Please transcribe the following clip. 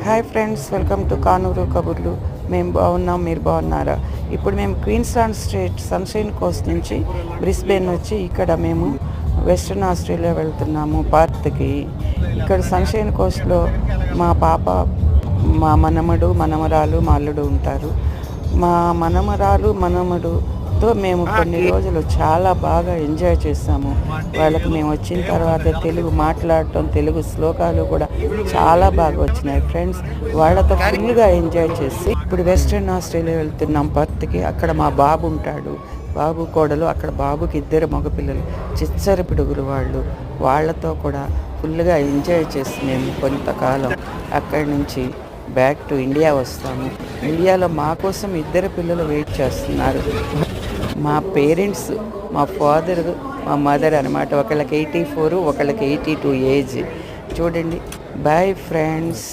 Hi friends, welcome to Kanuru కబుర్లు. మేము బాగున్నాం, మీరు బాగున్నారా? ఇప్పుడు మేము క్వీన్స్లాండ్ స్టేట్ సన్షైన్ కోస్ట్ నుంచి బ్రిస్బేన్ వచ్చి ఇక్కడ మేము వెస్ట్రన్ ఆస్ట్రేలియా వెళ్తున్నాము పార్క్కి. ఇక్కడ సన్షైన్ కోస్ట్లో మా పాప, మా మనమడు, మనమరాలు, మా అల్లుడు ఉంటారు. మా మనమరాలు మనమడుతో మేము కొన్ని రోజులు చాలా బాగా ఎంజాయ్ చేస్తాము. వాళ్ళకి మేము వచ్చిన తర్వాత తెలుగు మాట్లాడటం, తెలుగు శ్లోకాలు కూడా చాలా బాగా వచ్చినాయి ఫ్రెండ్స్. వాళ్ళతో ఫుల్గా ఎంజాయ్ చేసి ఇప్పుడు వెస్ట్రన్ ఆస్ట్రేలియా వెళ్తున్నాం పర్త్కి. అక్కడ మా బాబు ఉంటాడు, బాబు కోడలు. అక్కడ బాబుకి 2 మగపిల్లలు, చిచ్చర పిడుగులు వాళ్ళు. వాళ్ళతో కూడా ఫుల్గా ఎంజాయ్ చేసి మేము కొంతకాలం అక్కడి నుంచి బ్యాక్ టు ఇండియా వస్తాము. ఇండియాలో మా కోసం 2 పిల్లలు వెయిట్ చేస్తున్నారు. మా పేరెంట్స్, మా ఫాదర్, మా మదర్ అనమాట. ఒకళ్ళకి 84, ఒకళ్ళకి 82 ఏజ్. చూడండి. Bye friends.